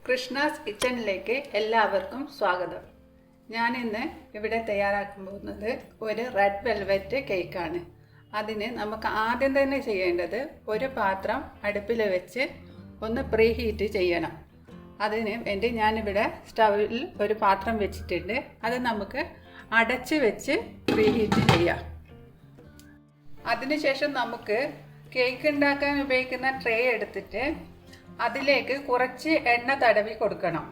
കൃഷ്ണാസ് കിച്ചണിലേക്ക് എല്ലാവർക്കും സ്വാഗതം. ഞാനിന്ന് ഇവിടെ തയ്യാറാക്കാൻ പോകുന്നത് ഒരു റെഡ് വെൽവെറ്റ് കേക്കാണ്. അതിന് നമുക്ക് ആദ്യം തന്നെ ചെയ്യേണ്ടത് ഒരു പാത്രം അടുപ്പിൽ വെച്ച് ഒന്ന് പ്രീ ഹീറ്റ് ചെയ്യണം. അതിന് വേണ്ടി ഞാനിവിടെ സ്റ്റൗവിൽ ഒരു പാത്രം വെച്ചിട്ടുണ്ട്. അത് നമുക്ക് അടച്ച് വെച്ച് പ്രീ ഹീറ്റ് ചെയ്യാം. അതിനുശേഷം നമുക്ക് കേക്ക് ഉണ്ടാക്കാൻ ഉപയോഗിക്കുന്ന ട്രേ എടുത്തിട്ട് അതിലേക്ക് കുറച്ച് എണ്ണ തടവി കൊടുക്കണം.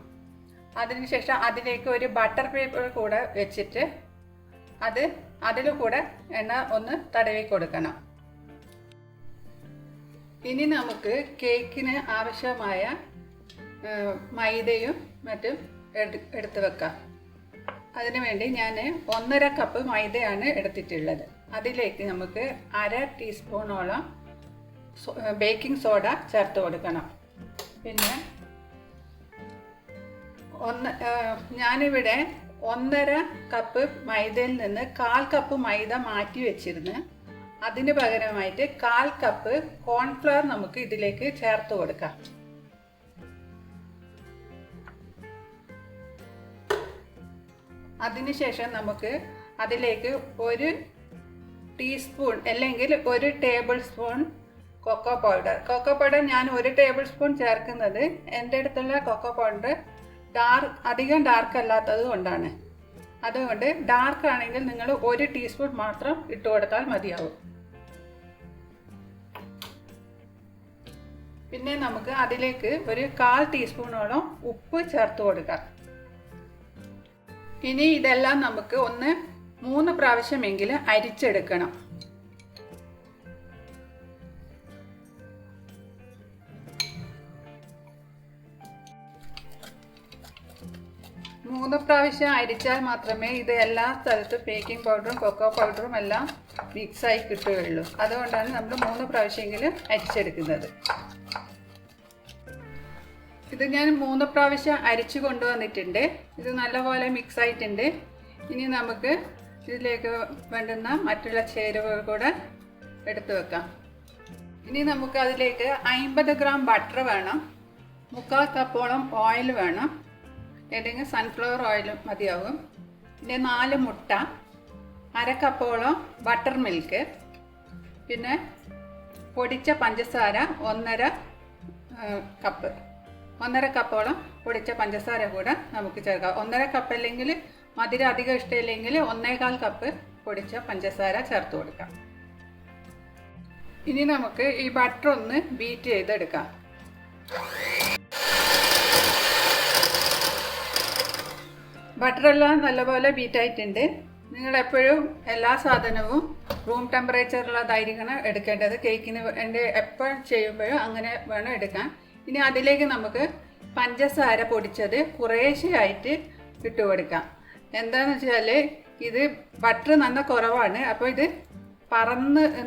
അതിനുശേഷം അതിലേക്ക് ഒരു ബട്ടർ പേപ്പർ കൂടെ വെച്ചിട്ട് അതിൽ കൂടെ എണ്ണ ഒന്ന് തടവി കൊടുക്കണം. ഇനി നമുക്ക് കേക്കിന് ആവശ്യമായ മൈദയും മറ്റും എടുത്തു വെക്കാം. അതിനുവേണ്ടി ഞാൻ 1.5 കപ്പ് മൈദയാണ് എടുത്തിട്ടുള്ളത്. അതിലേക്ക് നമുക്ക് 1/2 ടീസ്പൂണോളം ബേക്കിംഗ് സോഡ ചേർത്ത് കൊടുക്കണം. പിന്നെ ഞാനിവിടെ 1.5 കപ്പ് മൈദയിൽ നിന്ന് 1/4 കപ്പ് മൈദ മാറ്റി വെച്ചിരുന്നു. അതിന് പകരമായിട്ട് 1/4 കപ്പ് കോൺഫ്ലവർ നമുക്ക് ഇതിലേക്ക് ചേർത്ത് കൊടുക്കാം. അതിനുശേഷം നമുക്ക് അതിലേക്ക് 1 ടീസ്പൂൺ അല്ലെങ്കിൽ 1 ടേബിൾ സ്പൂൺ കൊക്കോ പൗഡർ ഞാൻ 1 ടേബിൾ സ്പൂൺ ചേർക്കുന്നത് എൻ്റെ അടുത്തുള്ള കൊക്കോ പൗഡർ അധികം ഡാർക്ക് അല്ലാത്തത് കൊണ്ടാണ്. അതുകൊണ്ട് ഡാർക്ക് ആണെങ്കിൽ നിങ്ങൾ 1 ടീസ്പൂൺ മാത്രം ഇട്ട് കൊടുത്താൽ മതിയാവും. പിന്നെ നമുക്ക് അതിലേക്ക് ഒരു 1/4 ടീസ്പൂണോളം ഉപ്പ് ചേർത്ത് കൊടുക്കാം. ഇനി ഇതെല്ലാം നമുക്ക് 3 പ്രാവശ്യമെങ്കിലും അരിച്ചെടുക്കണം. 3 പ്രാവശ്യം അരിച്ചാൽ മാത്രമേ ഇത് എല്ലാ സ്ഥലത്തും ബേക്കിംഗ് പൗഡറും കൊക്കോ പൗഡറും എല്ലാം മിക്സായി കിട്ടുകയുള്ളൂ. അതുകൊണ്ടാണ് നമ്മൾ 3 പ്രാവശ്യമെങ്കിലും അരിച്ചെടുക്കുന്നത്. ഇത് ഞാൻ 3 പ്രാവശ്യം അരിച്ചു കൊണ്ടുവന്നിട്ടുണ്ട്. ഇത് നല്ലപോലെ മിക്സ് ആയിട്ടുണ്ട്. ഇനി നമുക്ക് ഇതിലേക്ക് വേണ്ടുന്ന മറ്റുള്ള ചേരുവകൾ കൂടെ എടുത്തു വെക്കാം. ഇനി നമുക്ക് അതിലേക്ക് 50 ഗ്രാം ബട്ടർ വേണം, 3/4 കപ്പോളം ഓയിൽ വേണം, ഏതെങ്കിലും സൺഫ്ലവർ ഓയിൽ മതിയാവും. പിന്നെ 4 മുട്ട, 1/2 കപ്പോളം ബട്ടർ മിൽക്ക്, പിന്നെ പൊടിച്ച പഞ്ചസാര 1.5 കപ്പ്, 1.5 കപ്പോളം പൊടിച്ച പഞ്ചസാര കൂടെ നമുക്ക് ചേർക്കാം. 1.5 കപ്പ് അല്ലെങ്കിൽ മധുരം അധികം ഇഷ്ടമില്ലെങ്കിൽ 1.25 കപ്പ് പൊടിച്ച പഞ്ചസാര ചേർത്ത് കൊടുക്കാം. ഇനി നമുക്ക് ഈ ബട്ടർ ഒന്ന് ബീറ്റ് ചെയ്തെടുക്കാം. ബട്ടറെല്ലാം നല്ലപോലെ ബീറ്റായിട്ടുണ്ട്. നിങ്ങൾ എപ്പോഴും എല്ലാ സാധനവും റൂം ടെമ്പറേച്ചറിലുള്ളതായിരിക്കണം എടുക്കേണ്ടത്. കേക്കിന് വേണ്ടി എപ്പോഴും ചെയ്യുമ്പോഴും അങ്ങനെ വേണം എടുക്കാൻ. ഇനി അതിലേക്ക് നമുക്ക് പഞ്ചസാര പൊടിച്ചത് കുറേശ്ശെയായിട്ട് ഇട്ട് കൊടുക്കാം. എന്താണെന്ന് വെച്ചാൽ ഇത് ബട്ടർ നല്ല കുറവാണ്. അപ്പോൾ ഇത്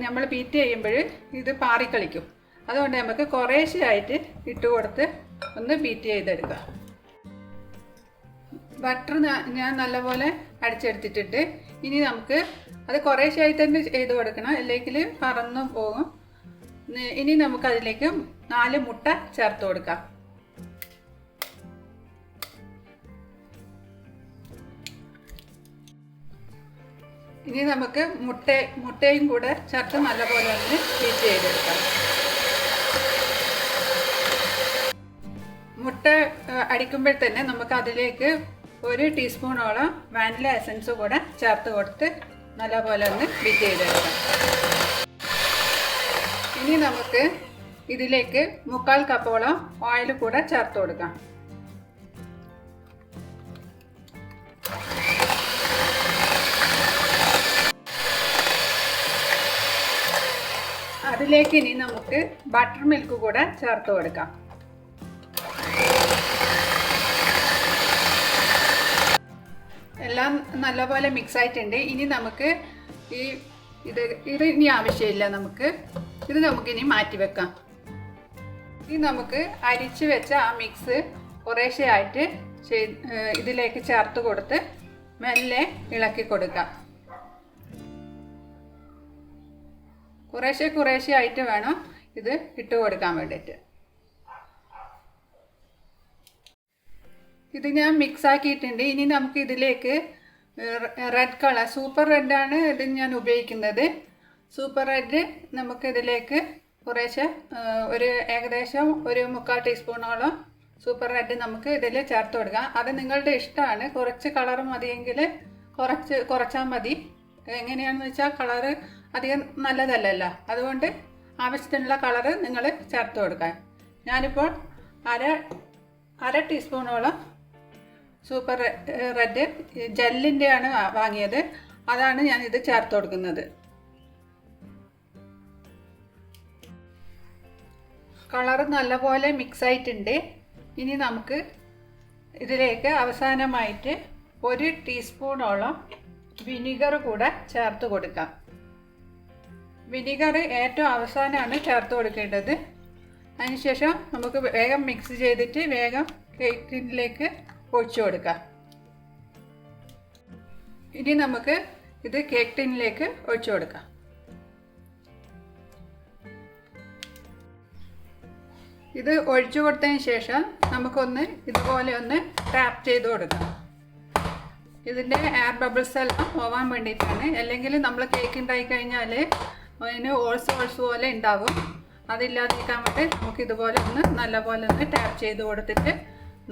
നമ്മൾ ബീറ്റ് ചെയ്യുമ്പോൾ ഇത് പാറിക്കളിക്കും. അതുകൊണ്ട് നമുക്ക് കുറേശ്ശെയായിട്ട് ഇട്ട് കൊടുത്ത് ഒന്ന് ബീറ്റ് ചെയ്തെടുക്കാം. ബട്ടർ ഞാൻ നല്ലപോലെ അടിച്ചെടുത്തിട്ടുണ്ട്. ഇനി നമുക്ക് അത് കുറേശ്ശെയായി തന്നെ ചെയ്ത് കൊടുക്കണം, അല്ലെങ്കിൽ പറന്നു പോകും. ഇനി നമുക്കതിലേക്ക് 4 മുട്ട ചേർത്ത് കൊടുക്കാം. ഇനി നമുക്ക് മുട്ടയും കൂടെ ചേർത്ത് നല്ലപോലെ ഒന്ന് ബീറ്റ് ചെയ്തെടുക്കാം. മുട്ട അടിക്കുമ്പോൾ തന്നെ നമുക്ക് അതിലേക്ക് 1 ടീസ്പൂണോളം വാനില എസൻസ് കൂടെ ചേർത്ത് കൊടുത്ത് നല്ലപോലെ ഒന്ന് ബീറ്റ് ചെയ്തെടുക്കാം. ഇനി നമുക്ക് ഇതിലേക്ക് 3/4 കപ്പോളം ഓയിൽ കൂടെ ചേർത്ത് കൊടുക്കാം. അതിലേക്ക് ഇനി നമുക്ക് ബട്ടർ മിൽക്ക് കൂടെ ചേർത്ത് കൊടുക്കാം. എല്ലാം നല്ലപോലെ മിക്സ് ആയിട്ടുണ്ട്. ഇനി നമുക്ക് ഇത് ഇനി ആവശ്യമില്ല. ഇത് നമുക്കിനി മാറ്റി വെക്കാം. ഇനി നമുക്ക് അരിച്ചു വെച്ച ആ മിക്സ് കുറേശ്ശെയായിട്ട് ഇതിലേക്ക് ചേർത്ത് കൊടുത്ത് മെല്ലെ ഇളക്കി കൊടുക്കാം. കുറേശ്ശെ ആയിട്ട് വേണം ഇത് ഇട്ട് കൊടുക്കാൻ വേണ്ടിയിട്ട്. ഇത് ഞാൻ മിക്സ് ആക്കിയിട്ടുണ്ട്. ഇനി നമുക്ക് ഇതിലേക്ക് റെഡ് കളർ, സൂപ്പർ റെഡാണ് ഇത് ഞാൻ ഉപയോഗിക്കുന്നത്. സൂപ്പർ റെഡ് നമുക്ക് ഇതിലേക്ക് കുറേശ്ശെ ഏകദേശം 1/4 ടീസ്പൂണോളം സൂപ്പർ റെഡ് നമുക്ക് ഇതിൽ ചേർത്ത് കൊടുക്കാം. അത് നിങ്ങളുടെ ഇഷ്ടമാണ്. കുറച്ച് കളർ മതിയെങ്കിൽ കുറച്ചാൽ മതി. എങ്ങനെയാണെന്ന് വെച്ചാൽ കളറ് അധികം നല്ലതല്ലല്ലോ, അതുകൊണ്ട് ആവശ്യത്തിനുള്ള കളറ് നിങ്ങൾ ചേർത്ത് കൊടുക്കാം. ഞാനിപ്പോൾ അര ടീസ്പൂണോളം സൂപ്പർ റെഡ് ജെല്ലിൻ്റെയാണ് വാങ്ങിയത്, അതാണ് ഞാനിത് ചേർത്ത് കൊടുക്കുന്നത്. കളറ് നല്ലപോലെ മിക്സ് ആയിട്ടുണ്ട്. ഇനി നമുക്ക് ഇതിലേക്ക് അവസാനമായിട്ട് 1 ടീസ്പൂണോളം വിനീഗർ കൂടെ ചേർത്ത് കൊടുക്കാം. വിനീഗർ ഏറ്റവും അവസാനമാണ് ചേർത്ത് കൊടുക്കേണ്ടത്. അതിനുശേഷം നമുക്ക് വേഗം മിക്സ് ചെയ്തിട്ട് വേഗം കേക്ക് ടിന്നിലേക്ക് ഒഴിച്ചു കൊടുക്കാം. ഇനി നമുക്ക് ഇത് കേക്ക് ടിന്നിലേക്ക് ഒഴിച്ചു കൊടുക്കാം. ഇത് ഒഴിച്ചു കൊടുത്തതിന് ശേഷം നമുക്കൊന്ന് ഇതുപോലെ ഒന്ന് ടാപ്പ് ചെയ്ത് കൊടുക്കാം. ഇതിൻ്റെ എയർ ബബിൾസ് എല്ലാം പോകാൻ വേണ്ടിയിട്ടാണ്. അല്ലെങ്കിൽ നമ്മൾ കേക്ക് ഉണ്ടാക്കി കഴിഞ്ഞാൽ അതിന് ഓൾസ് പോലെ ഉണ്ടാകും. അതില്ലാതിരിക്കാൻ വേണ്ടി നമുക്ക് ഇതുപോലെ ഒന്ന് നല്ലപോലെ ഒന്ന് ടാപ്പ് ചെയ്ത് കൊടുത്തിട്ട്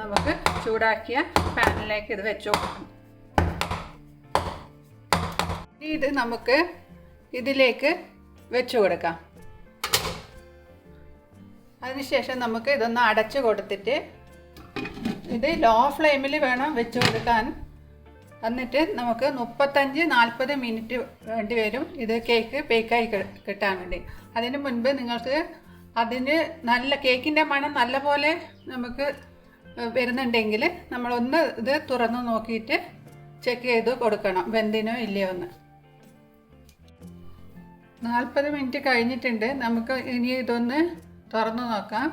നമുക്ക് ചൂടാക്കിയ പാനിലേക്ക് ഇത് വെച്ച് കൊടുക്കണം. ഇത് നമുക്ക് ഇതിലേക്ക് വെച്ച് കൊടുക്കാം. അതിനുശേഷം നമുക്ക് ഇതൊന്ന് അടച്ച് കൊടുത്തിട്ട് ഇത് ലോ ഫ്ലെയിമിൽ വേണം വെച്ച് കൊടുക്കാൻ. എന്നിട്ട് നമുക്ക് 35-40 മിനിറ്റ് വേണ്ടി വരും ഇത് കേക്ക് ബേക്കായി കിട്ടാൻ വേണ്ടി. അതിന് മുൻപ് നിങ്ങൾക്ക് നല്ല കേക്കിൻ്റെ മണം നല്ല പോലെ നമുക്ക് വരുന്നുണ്ടെങ്കിൽ നമ്മളൊന്ന് ഇത് തുറന്ന് നോക്കിയിട്ട് ചെക്ക് ചെയ്ത് കൊടുക്കണം വെന്തിനോ ഇല്ലയോ എന്ന്. 40 മിനിറ്റ് കഴിഞ്ഞിട്ടുണ്ട്. നമുക്ക് ഇനി ഇതൊന്ന് തുറന്നു നോക്കാം.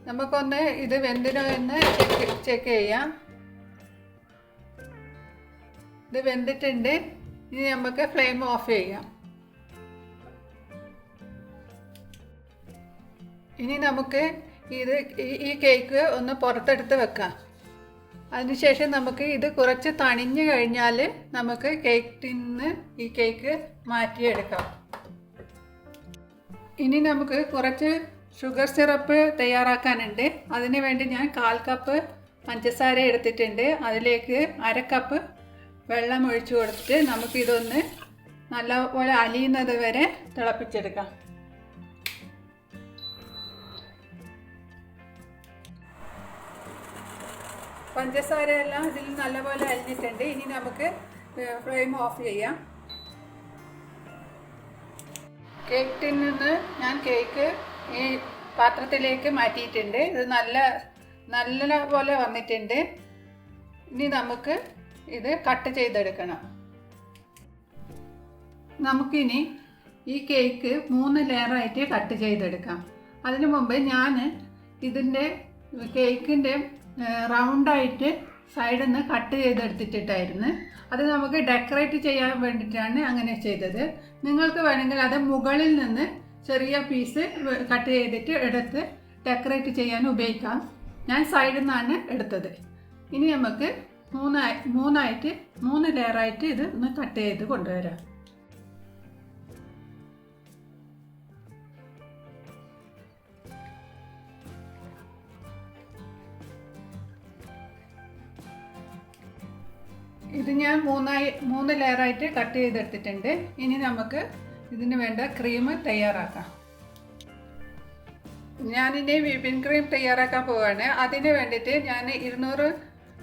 നമുക്കൊന്ന് ഇത് വെന്തിനോ എന്ന് ചെക്ക് ചെയ്യാം. ഇത് വെന്തിട്ടുണ്ട്. ഇനി നമുക്ക് ഫ്ലെയിം ഓഫ് ചെയ്യാം. ഇനി നമുക്ക് ഈ കേക്ക് ഒന്ന് പുറത്തെടുത്ത് വെക്കാം. അതിനുശേഷം നമുക്ക് ഇത് കുറച്ച് തണിഞ്ഞു കഴിഞ്ഞാൽ നമുക്ക് കേക്ക് ടിന്ന് ഈ കേക്ക് മാറ്റിയെടുക്കാം. ഇനി നമുക്ക് കുറച്ച് ഷുഗർ സിറപ്പ് തയ്യാറാക്കാനുണ്ട്. അതിന് വേണ്ടി ഞാൻ 1/4 കപ്പ് പഞ്ചസാര എടുത്തിട്ടുണ്ട്. അതിലേക്ക് 1/2 കപ്പ് വെള്ളം ഒഴിച്ചു കൊടുത്തിട്ട് നമുക്കിതൊന്ന് നല്ലപോലെ അലിയുന്നത് വരെ തിളപ്പിച്ചെടുക്കാം. പഞ്ചസാര എല്ലാം ഇതിൽ നല്ലപോലെ അലിഞ്ഞിട്ടുണ്ട്. ഇനി നമുക്ക് ഫ്ലെയിം ഓഫ് ചെയ്യാം. കേക്ക് ടിന്നിൽ നിന്ന് ഞാൻ കേക്ക് ഈ പാത്രത്തിലേക്ക് മാറ്റിയിട്ടുണ്ട്. ഇത് നല്ല പോലെ വന്നിട്ടുണ്ട്. ഇനി നമുക്ക് ഇത് കട്ട് ചെയ്തെടുക്കണം. നമുക്കിനി ഈ കേക്ക് 3 ലെയറായിട്ട് കട്ട് ചെയ്തെടുക്കാം. അതിനു മുമ്പ് ഞാൻ ഇതിൻ്റെ കേക്കിൻ്റെ റൗണ്ടായിട്ട് സൈഡിൽ നിന്ന് കട്ട് ചെയ്തെടുത്തിട്ടായിരുന്നു. അത് നമുക്ക് ഡെക്കറേറ്റ് ചെയ്യാൻ വേണ്ടിയിട്ടാണ് അങ്ങനെ ചെയ്തത്. നിങ്ങൾക്ക് വേണമെങ്കിൽ അത് മുകളിൽ നിന്ന് ചെറിയ പീസ് കട്ട് ചെയ്തിട്ട് എടുത്ത് ഡെക്കറേറ്റ് ചെയ്യാൻ ഉപയോഗിക്കാം. ഞാൻ സൈഡിൽ നിന്നാണ് എടുത്തത്. ഇനി നമുക്ക് 3 ലെയറായിട്ട് ഇത് ഒന്ന് കട്ട് ചെയ്ത് കൊണ്ടുവരാം. ഇത് ഞാൻ 3 ലെയറായിട്ട് കട്ട് ചെയ്തെടുത്തിട്ടുണ്ട്. ഇനി നമുക്ക് ഇതിന് വേണ്ട ക്രീം തയ്യാറാക്കാം. ഞാനിനി വിപ്പിംഗ് ക്രീം തയ്യാറാക്കാൻ പോവുകയാണ്. അതിന് വേണ്ടിയിട്ട് ഞാൻ 200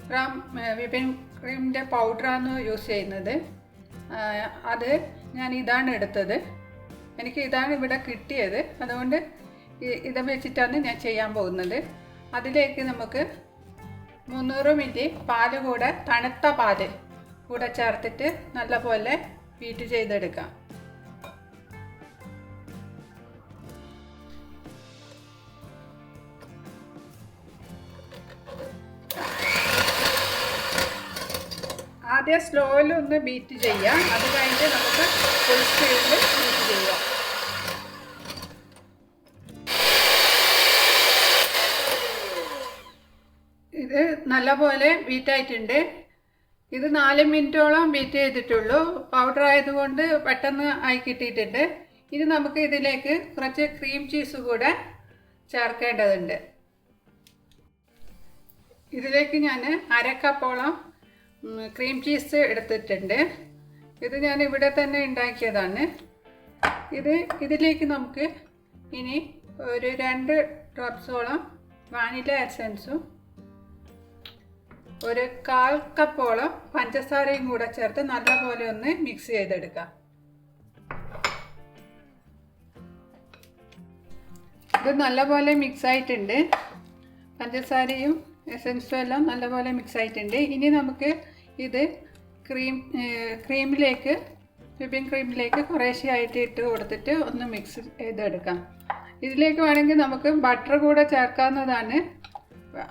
ഗ്രാം വിപ്പിംഗ് ക്രീമിൻ്റെ പൗഡറാണ് യൂസ് ചെയ്യുന്നത്. അത് ഞാൻ ഇതാണ് എടുത്തത്. എനിക്ക് ഇതാണ് ഇവിടെ കിട്ടിയത്. അതുകൊണ്ട് ഇത് വെച്ചിട്ടാണ് ഞാൻ ചെയ്യാൻ പോകുന്നത്. അതിലേക്ക് നമുക്ക് 300 മില്ലി പാല് കൂടെ, തണുത്ത പാല് കൂടെ ചേർത്തിട്ട് നല്ലപോലെ ബീറ്റ് ചെയ്തെടുക്കാം. ആദ്യം സ്ലോയിൽ ഒന്ന് ബീറ്റ് ചെയ്യാം. അത് കഴിഞ്ഞിട്ട് നമുക്ക് ഫുൾ സ്പീഡിൽ ബീറ്റ് ചെയ്യാം. നല്ലപോലെ ബീറ്റ് ആയിട്ടുണ്ട്. ഇത് 4 മിനിറ്റോളം ബീറ്റ് ചെയ്തിട്ടുള്ളൂ. പൗഡർ ആയതുകൊണ്ട് പെട്ടെന്ന് ആയി കിട്ടിയിട്ടുണ്ട്. ഇനി നമുക്ക് ഇതിലേക്ക് കുറച്ച് ക്രീം ചീസ് കൂടെ ചേർക്കേണ്ടതുണ്ട്. ഇതിലേക്ക് ഞാൻ 1/2 കപ്പോളം ക്രീം ചീസ് എടുത്തിട്ടുണ്ട്. ഇത് ഞാൻ ഇവിടെ തന്നെ ഉണ്ടാക്കിയതാണ്. ഇതിലേക്ക് നമുക്ക് ഇനി ഒരു 2 ഡ്രോപ്സോളം വാനില എസൻസും ഒരു 1/4 കപ്പോളം പഞ്ചസാരയും കൂടെ ചേർത്ത് നല്ലപോലെ ഒന്ന് മിക്സ് ചെയ്തെടുക്കാം. ഇത് നല്ലപോലെ മിക്സ് ആയിട്ടുണ്ട്. പഞ്ചസാരയും എസൻസും എല്ലാം നല്ലപോലെ മിക്സ് ആയിട്ടുണ്ട്. ഇനി നമുക്ക് ഇത് വിപ്പിംഗ് ക്രീമിലേക്ക് കുറേശ്ശെ ആയിട്ട് ഇട്ട് കൊടുത്തിട്ട് ഒന്ന് മിക്സ് ചെയ്തെടുക്കാം. ഇതിലേക്ക് വേണമെങ്കിൽ നമുക്ക് ബട്ടർ കൂടെ ചേർക്കാവുന്നതാണ്.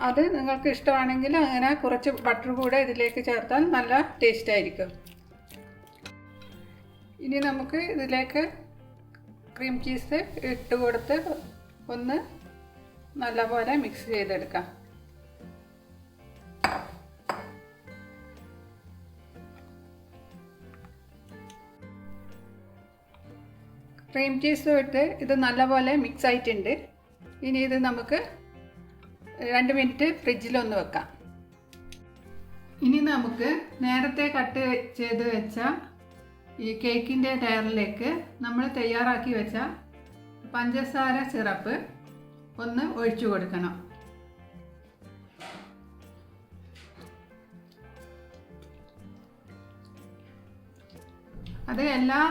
അത് നിങ്ങൾക്ക് ഇഷ്ടമാണെങ്കിൽ അങ്ങനെ കുറച്ച് ബട്ടർ കൂടെ ഇതിലേക്ക് ചേർത്താൽ നല്ല ടേസ്റ്റ് ആയിരിക്കും. ഇനി നമുക്ക് ഇതിലേക്ക് ക്രീം ചീസ് ഇട്ട് കൊടുത്ത് ഒന്ന് നല്ലപോലെ മിക്സ് ചെയ്തെടുക്കാം. ക്രീം ചീസും ഇട്ട് ഇത് നല്ലപോലെ മിക്സ് ആയിട്ടുണ്ട്. ഇനി ഇത് നമുക്ക് 2 മിനിറ്റ് ഫ്രിഡ്ജിലൊന്ന് വെക്കാം. ഇനി നമുക്ക് നേരത്തെ കട്ട് ചെയ്ത് വെച്ച ഈ കേക്കിൻ്റെ ലെയറിലേക്ക് നമ്മൾ തയ്യാറാക്കി വെച്ച പഞ്ചസാര സിറപ്പ് ഒന്ന് ഒഴിച്ചു കൊടുക്കണം. അത് എല്ലാ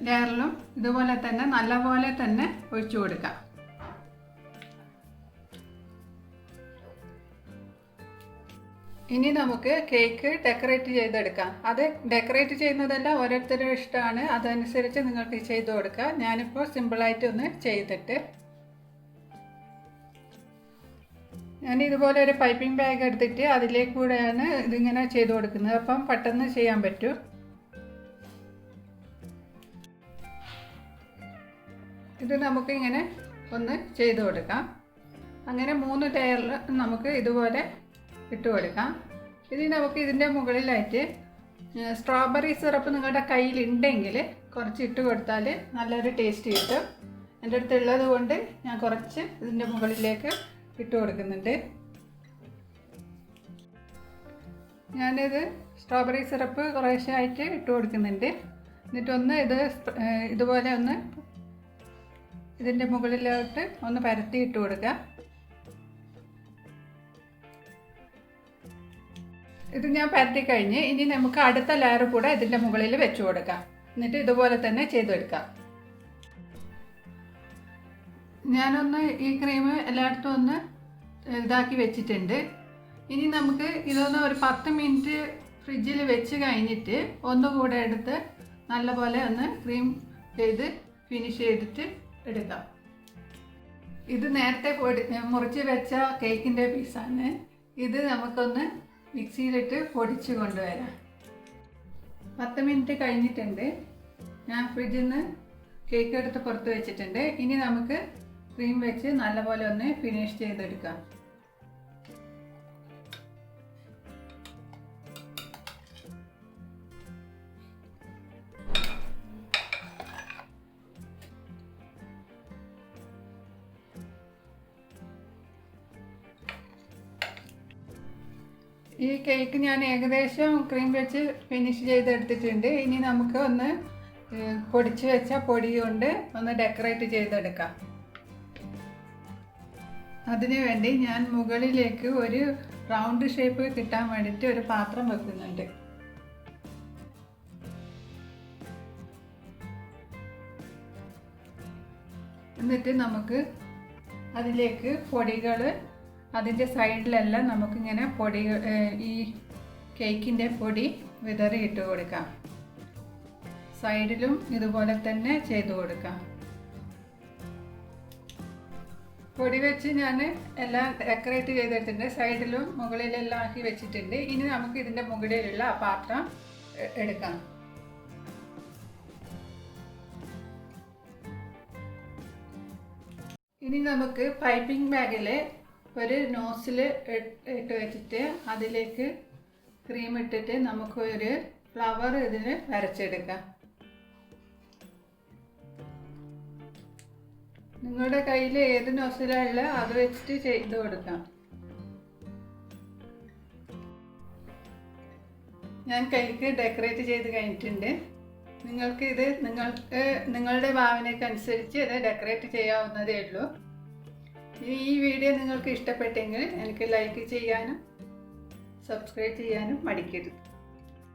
ലെയറിലും ഇതുപോലെ തന്നെ നല്ലപോലെ തന്നെ ഒഴിച്ചു കൊടുക്കാം. ഇനി നമുക്ക് കേക്ക് ഡെക്കറേറ്റ് ചെയ്തെടുക്കാം. അത് ഡെക്കറേറ്റ് ചെയ്യുന്നതെല്ലാം ഓരോരുത്തരുടെ ഇഷ്ടമാണ്. അതനുസരിച്ച് നിങ്ങൾക്ക് ചെയ്ത് കൊടുക്കാം. ഞാനിപ്പോൾ സിമ്പിളായിട്ട് ഒന്ന് ചെയ്തിട്ട് ഞാൻ ഇതുപോലെ ഒരു പൈപ്പിംഗ് ബാഗ് എടുത്തിട്ട് അതിലേക്ക് കൂടെയാണ് ഇതിങ്ങനെ ചെയ്ത് കൊടുക്കുന്നത്. അപ്പം പെട്ടെന്ന് ചെയ്യാൻ പറ്റും. ഇത് നമുക്കിങ്ങനെ ഒന്ന് ചെയ്ത് കൊടുക്കാം. അങ്ങനെ 3 ലെയറിൽ നമുക്ക് ഇതുപോലെ ഇട്ട് കൊടുക്കാം. ഇനി നമുക്ക് ഇതിൻ്റെ മുകളിലായിട്ട് സ്ട്രോബെറി സിറപ്പ് നിങ്ങളുടെ കയ്യിലുണ്ടെങ്കിൽ കുറച്ച് ഇട്ട് കൊടുത്താൽ നല്ലൊരു ടേസ്റ്റ് കിട്ടും. എൻ്റെ അടുത്തുള്ളത് കൊണ്ട് ഞാൻ കുറച്ച് ഇതിൻ്റെ മുകളിലേക്ക് ഇട്ട് കൊടുക്കുന്നുണ്ട്. ഞാനിത് സ്ട്രോബെറി സിറപ്പ് കുറേശ്ശെ ആയിട്ട് ഇട്ട് കൊടുക്കുന്നുണ്ട്. എന്നിട്ടൊന്ന് ഇതുപോലെ ഒന്ന് ഇതിൻ്റെ മുകളിലോട്ട് ഒന്ന് പരത്തി ഇട്ട് കൊടുക്കുക. ഇത് ഞാൻ പരത്തി കഴിഞ്ഞ് ഇനി നമുക്ക് അടുത്ത ലെയർ കൂടെ ഇതിൻ്റെ മുകളിൽ വെച്ച് കൊടുക്കാം. എന്നിട്ട് ഇതുപോലെ തന്നെ ചെയ്തെടുക്കാം. ഞാനൊന്ന് ഈ ക്രീം എല്ലായിടത്തും ഒന്ന് ഇതാക്കി വെച്ചിട്ടുണ്ട്. ഇനി നമുക്ക് ഇതൊന്ന് ഒരു 10 മിനിറ്റ് ഫ്രിഡ്ജിൽ വെച്ച് കഴിഞ്ഞിട്ട് ഒന്നുകൂടെ എടുത്ത് നല്ലപോലെ ഒന്ന് ക്രീം ചെയ്ത് ഫിനിഷ് ചെയ്തിട്ട് എടുക്കാം. ഇത് നേരത്തെ മുറിച്ച് വെച്ച കേക്കിൻ്റെ പീസാണ്. ഇത് നമുക്കൊന്ന് മിക്സിയിലിട്ട് പൊടിച്ച് കൊണ്ടുവരാം. 10 മിനിറ്റ് കഴിഞ്ഞിട്ടുണ്ട്. ഞാൻ ഫ്രിഡ്ജിൽ നിന്ന് കേക്ക് എടുത്ത് പുറത്ത് വെച്ചിട്ടുണ്ട്. ഇനി നമുക്ക് ക്രീം വെച്ച് നല്ലപോലെ ഒന്ന് ഫിനിഷ് ചെയ്തെടുക്കാം. ഈ കേക്ക് ഞാൻ ഏകദേശം ക്രീം വെച്ച് ഫിനിഷ് ചെയ്തെടുത്തിട്ടുണ്ട്. ഇനി നമുക്ക് ഒന്ന് പൊടിച്ച് വെച്ച പൊടി കൊണ്ട് ഒന്ന് ഡെക്കറേറ്റ് ചെയ്തെടുക്കാം. അതിനു വേണ്ടി ഞാൻ മുകളിലേക്ക് ഒരു റൗണ്ട് ഷേപ്പ് കിട്ടാൻ വേണ്ടിയിട്ട് ഒരു പാത്രം വെക്കുന്നുണ്ട്. എന്നിട്ട് നമുക്ക് അതിലേക്ക് പൊടികൾ അതിൻ്റെ സൈഡിലെല്ലാം നമുക്കിങ്ങനെ ഈ കേക്കിൻ്റെ പൊടി വിതറി ഇട്ട് കൊടുക്കാം. സൈഡിലും ഇതുപോലെ തന്നെ ചെയ്ത് കൊടുക്കാം. പൊടി വെച്ച് ഞാൻ എല്ലാം ഡെക്കറേറ്റ് ചെയ്തെടുത്തിട്ടുണ്ട്. സൈഡിലും മുകളിലെല്ലാം ആക്കി വെച്ചിട്ടുണ്ട്. ഇനി നമുക്ക് ഇതിൻ്റെ മുകളിലുള്ള ആ പാത്രം എടുക്കാം. ഇനി നമുക്ക് പൈപ്പിംഗ് ബാഗിൽ ഒരു നോസിൽ ഇട്ട് വെച്ചിട്ട് അതിലേക്ക് ക്രീം ഇട്ടിട്ട് നമുക്ക് ഒരു ഫ്ലവർ ഇതിൽ വരച്ചെടുക്കാം. നിങ്ങളുടെ കയ്യിൽ ഏത് നോസിലുള്ള അത് വെച്ചിട്ട് ചെയ്ത് കൊടുക്കാം. ഞാൻ കേക്ക് ഡെക്കറേറ്റ് ചെയ്ത് കഴിഞ്ഞിട്ടുണ്ട്. നിങ്ങൾക്ക് ഇത് നിങ്ങളുടെ ഭാവനയ്ക്കനുസരിച്ച് ഇത് ഡെക്കറേറ്റ് ചെയ്യാവുന്നതേ ഉള്ളൂ. ഈ വീഡിയോ നിങ്ങൾക്ക് ഇഷ്ടപ്പെട്ടെങ്കിൽ എനിക്ക് ലൈക്ക് ചെയ്യാനും സബ്സ്ക്രൈബ് ചെയ്യാനും മടിക്കരുത്.